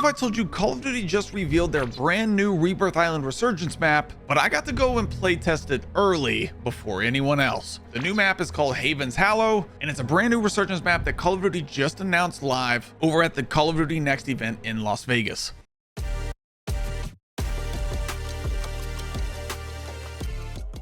if I told you Call of Duty just revealed their brand new Rebirth Island Resurgence map, but I got to go and play test it early before anyone else. The new map is called Haven's Hallow, and it's a brand new Resurgence map that Call of Duty just announced live over at the Call of Duty Next event in Las Vegas.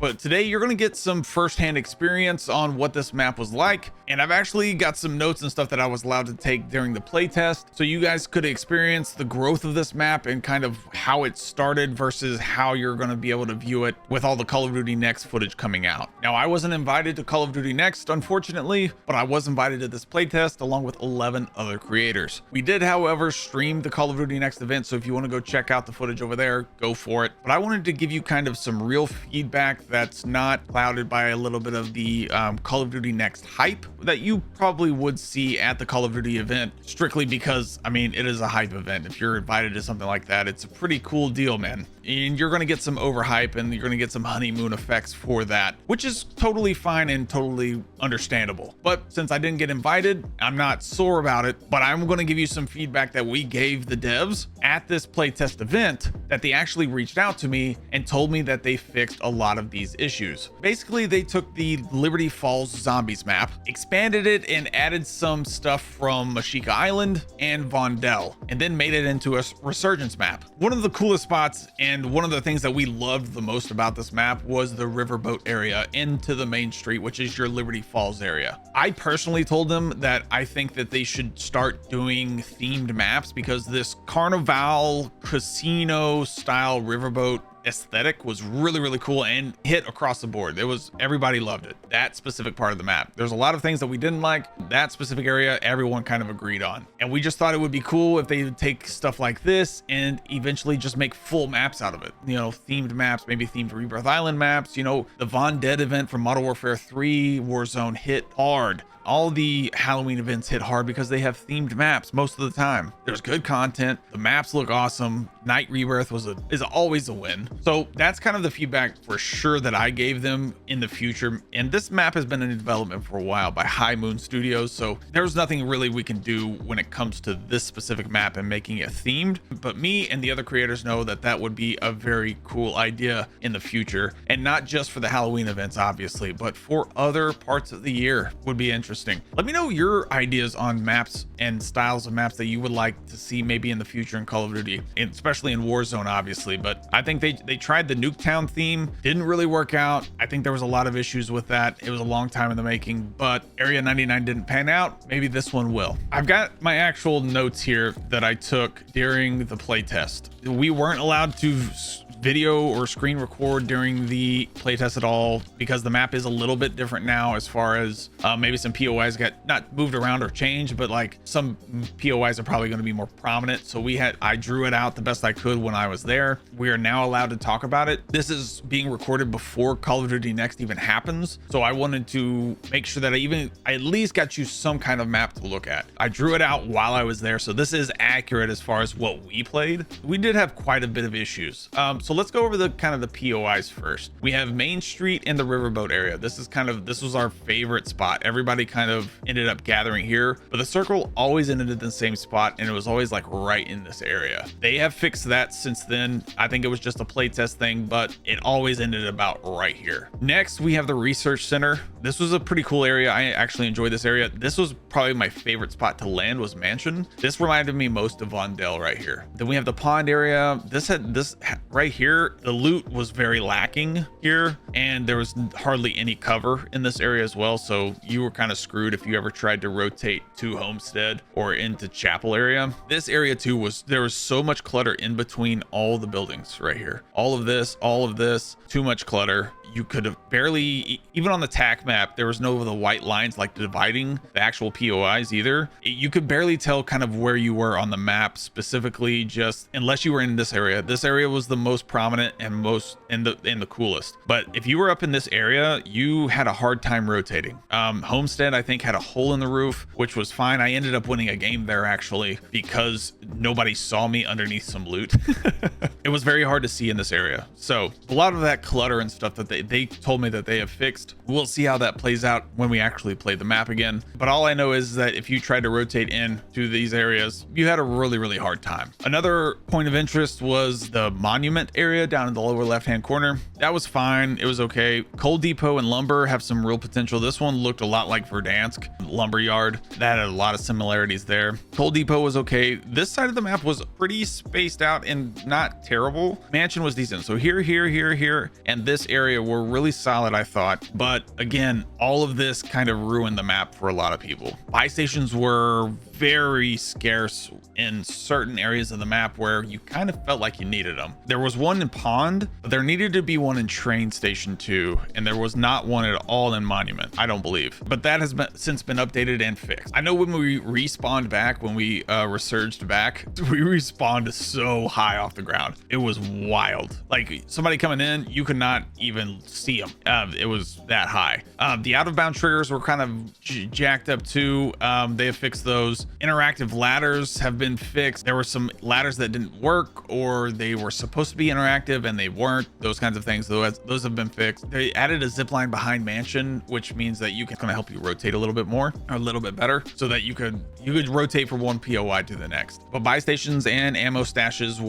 But today you're going to get some firsthand experience on what this map was like, and I've actually got some notes and stuff that I was allowed to take during the playtest, so you guys could experience the growth of this map and kind of how it started versus how you're going to be able to view it with all the Call of Duty Next footage coming out. Now, I wasn't invited to Call of Duty Next, unfortunately, but I was invited to this playtest along with 11 other creators. We did, however, stream the Call of Duty Next event, so if you want to go check out the footage over there, go for it. But I wanted to give you kind of some real feedback that's not clouded by a little bit of the Call of Duty Next hype that you probably would see at the Call of Duty event, strictly because, I mean, it is a hype event. If you're invited to something like that, it's a pretty cool deal, man. And you're going to get some overhype and you're going to get some honeymoon effects for that, which is totally fine and totally understandable. But since I didn't get invited, I'm not sore about it, but I'm going to give you some feedback that we gave the devs at this playtest event, that they actually reached out to me and told me that they fixed a lot of these issues. Basically, they took the Liberty Falls Zombies map, expanded it and added some stuff from Mashika Island and Vondel, and then made it into a Resurgence map. One of the coolest spots and one of the things that we loved the most about this map was the riverboat area into the main street, which is your Liberty Falls area. I personally told them that I think that they should start doing themed maps, because this Carnival casino style riverboat aesthetic was really cool and hit across the board. Everybody loved it, that specific part of the map. There's a lot of things that we didn't like. That specific area everyone kind of agreed on, and we just thought it would be cool if they would take stuff like this and eventually just make full maps out of it, you know, themed maps, maybe themed Rebirth Island maps. You know, the Von Dead event from Modern Warfare 3 Warzone hit hard. All the Halloween events hit hard because they have themed maps most of the time. There's good content, the maps look awesome. Night Rebirth is always a win. So that's kind of the feedback for sure that I gave them in the future. And this map has been in development for a while by High Moon Studios, so there's nothing really we can do when it comes to this specific map and making it themed. But me and the other creators know that that would be a very cool idea in the future, and not just for the Halloween events obviously, but for other parts of the year would be interesting. Let me know your ideas on maps and styles of maps that you would like to see maybe in the future in Call of Duty, and especially in Warzone obviously. But I think they tried the Nuketown theme, didn't really work out. I think there was a lot of issues with that. It was a long time in the making, but Area 99 didn't pan out. Maybe this one will. I've got my actual notes here that I took during the playtest. We weren't allowed to video or screen record during the playtest at all, because the map is a little bit different now, as far as maybe some POIs got not moved around or changed, but like some POIs are probably going to be more prominent. So I drew it out the best I could when I was there. We are now allowed to talk about it. This is being recorded before Call of Duty Next even happens, so I wanted to make sure that I at least got you some kind of map to look at. I drew it out while I was there, so this is accurate as far as what we played. We did have quite a bit of issues. So let's go over the kind of the POIs first. We have Main Street and the riverboat area. This was our favorite spot. Everybody kind of ended up gathering here, but the circle always ended in the same spot, and it was always like right in this area. They have fixed that since then. I think it was just a playtest thing, but it always ended about right here. Next, we have the research center. This was a pretty cool area. I actually enjoyed this area. This was probably my favorite spot to land, was Mansion. This reminded me most of Vondel right here. Then we have the pond area. This right here, the loot was very lacking here, and there was hardly any cover in this area as well, so you were kind of screwed if you ever tried to rotate to Homestead or into Chapel area. This area too there was so much clutter in between all the buildings right here. All of this, too much clutter. You could have barely, even on the TAC map, there was no the white lines like dividing the actual POIs either. You could barely tell kind of where you were on the map specifically, just unless you were in this area. This area was the most prominent and most and the coolest. But if you were up in this area, you had a hard time rotating. Homestead, I think, had a hole in the roof, which was fine. I ended up winning a game there actually, because nobody saw me underneath some loot. It was very hard to see in this area. So a lot of that clutter and stuff that they told me that they have fixed. We'll see how that plays out when we actually play the map again. But all I know is that if you tried to rotate in to these areas, you had a really hard time. Another point of interest was the monument area down in the lower left hand corner. That was fine. It was okay. Coal Depot and lumber have some real potential. This one looked a lot like Verdansk lumber yard. That had a lot of similarities there. Coal Depot was okay. This side of the map was pretty spaced out and not terrible. Mansion was decent. So here, and this area were really solid, I thought. But again, all of this kind of ruined the map for a lot of people. Buy stations were very scarce in certain areas of the map where you kind of felt like you needed them. There was one in Pond, but there needed to be one in Train Station 2, and there was not one at all in Monument, I don't believe. But that has since been updated and fixed. I know when we respawned back, when we resurged back, we respawned so high off the ground. It was wild. Like somebody coming in, you could not even see them. It was that high. The out of bound triggers were kind of jacked up too. They have fixed those. Interactive ladders have been fixed. There were some ladders that didn't work, or they were supposed to be interactive and they weren't. Those kinds of things. Those have been fixed. They added a zip line behind Mansion, which means that you can kind of help you rotate a little bit more, or a little bit better, so that you could rotate from one POI to the next. But buy stations and ammo stashes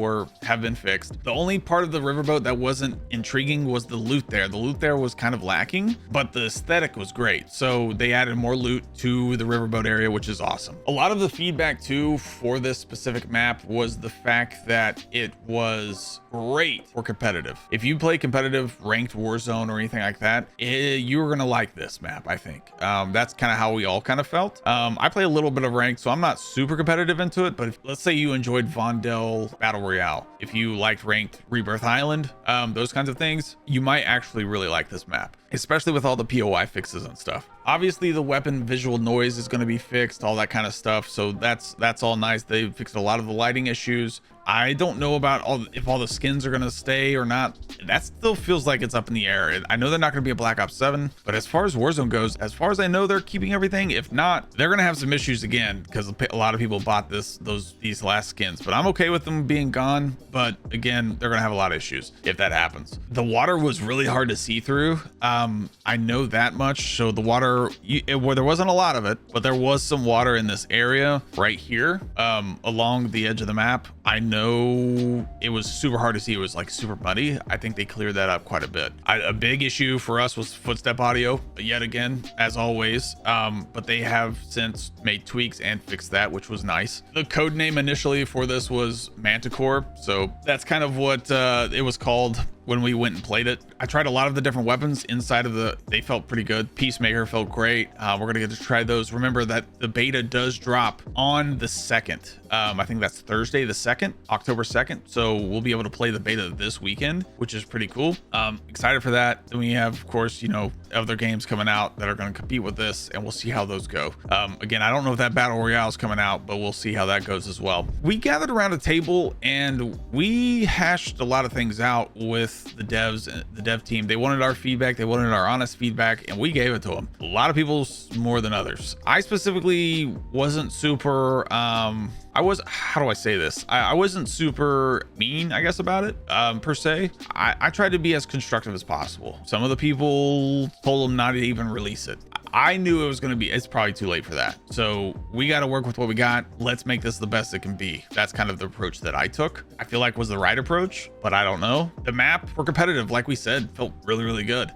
have been fixed. The only part of the riverboat that wasn't intriguing was the loot there. The loot there was kind of lacking, but the aesthetic was great. So they added more loot to the riverboat area, which is awesome. A lot of the feedback too for this specific map was the fact that it was great for competitive. If you play competitive ranked Warzone or anything like that, you're gonna like this map, I think. That's kind of how we all kind of felt. I play a little bit of ranked, so I'm not super competitive into it, but let's say you enjoyed Vondel Battle Royale, if you liked ranked Rebirth Island, those kinds of things, you might actually really like this map, especially with all the POI fixes and stuff. Obviously the weapon visual noise is going to be fixed, all that kind of stuff, so that's all nice. They fixed a lot of the lighting issues. I don't know about if all the skins are going to stay or not. That still feels like it's up in the air. I know they're not going to be a Black Ops 7, but as far as Warzone goes, as far as I know, they're keeping everything. If not, they're going to have some issues again, because a lot of people bought these last skins, but I'm okay with them being gone. But again, they're going to have a lot of issues if that happens. The water was really hard to see through. I know that much. So the water, where there wasn't a lot of it, but there was some water in this area right here, along the edge of the map. I know it was super hard to see. It was like super muddy. I think they cleared that up quite a bit. A big issue for us was footstep audio, yet again, as always. But they have since made tweaks and fixed that, which was nice. The code name initially for this was Manticore, so that's kind of what it was called when we went and played it. I tried a lot of the different weapons inside of they felt pretty good. Peacemaker felt great. We're gonna get to try those. Remember that the beta does drop on the 2nd. I think that's Thursday the 2nd, October 2nd. So we'll be able to play the beta this weekend, which is pretty cool. Excited for that. Then we have, of course, other games coming out that are going to compete with this, and we'll see how those go. Again, I don't know if that Battle Royale is coming out, but we'll see how that goes as well. We gathered around a table and we hashed a lot of things out with the devs, the dev team. They wanted our feedback. They wanted our honest feedback, and we gave it to them. A lot of people's more than others. I specifically wasn't super, how do I say this? I wasn't super mean, I guess, about it, per se. I tried to be as constructive as possible. Some of the people told them not to even release it. I knew it's probably too late for that. So we got to work with what we got. Let's make this the best it can be. That's kind of the approach that I took. I feel like was the right approach, but I don't know. The map for competitive, like we said, felt really, really good.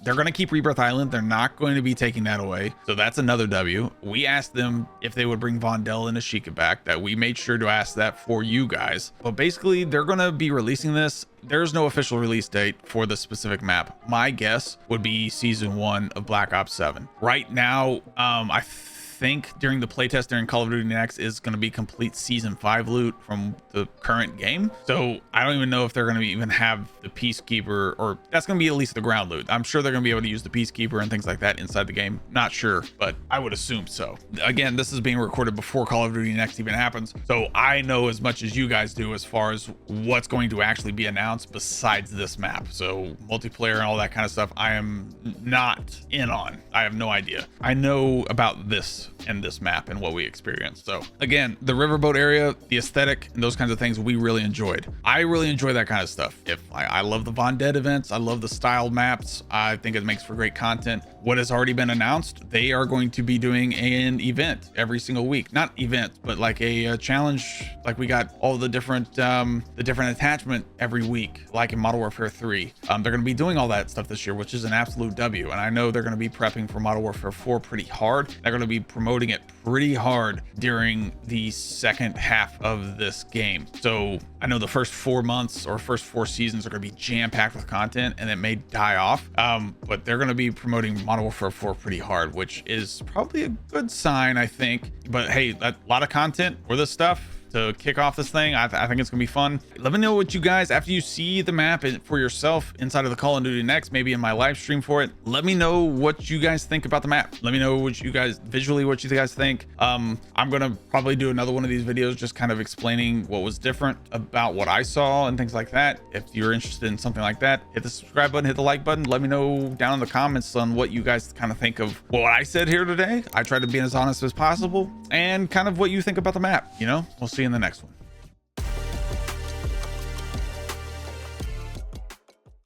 They're going to keep Rebirth Island. They're not going to be taking that away. So that's another W. We asked them if they would bring Vondel and Ashika back. That we made sure to ask that for you guys. But basically, they're going to be releasing this. There's no official release date for the specific map. My guess would be season 1 of Black Ops 7. Right now, I think during the playtest during Call of Duty Next is going to be complete season 5 loot from the current game. So I don't even know if they're going to even have the Peacekeeper, or that's going to be at least the ground loot. I'm sure they're going to be able to use the Peacekeeper and things like that inside the game. Not sure, but I would assume so. Again, this is being recorded before Call of Duty Next even happens, so I know as much as you guys do as far as what's going to actually be announced besides this map. So multiplayer and all that kind of stuff, I am not in on. I have no idea. I know about this difference in this map and what we experienced. So again, the riverboat area, the aesthetic and those kinds of things we really enjoyed. I really enjoy that kind of stuff. I love the Von Dead events. I love the style maps. I think it makes for great content. What has already been announced, they are going to be doing an event every single week. Not event, but like a challenge. Like we got all the different attachment every week, like in Modern Warfare 3. They're going to be doing all that stuff this year, which is an absolute W. And I know they're going to be prepping for Modern Warfare 4 pretty hard. They're going to be promoting it pretty hard during the second half of this game. So I know the first 4 months or first 4 seasons are going to be jam-packed with content, and it may die off. But they're going to be promoting Modern Warfare 4 pretty hard, which is probably a good sign, I think. But hey, a lot of content for this stuff to kick off this thing. I think it's gonna be fun. Let me know what you guys, after you see the map for yourself inside of the Call of Duty Next, maybe in my live stream for it, let me know what you guys think about the map. Let me know what you guys visually, what you guys think. I'm gonna probably do another one of these videos just kind of explaining what was different about what I saw and things like that. If you're interested in something like that, hit the subscribe button, hit the like button. Let me know down in the comments on what you guys kind of think of what I said here today. I try to be as honest as possible, and kind of what you think about the map. You know, we'll see you in the next one.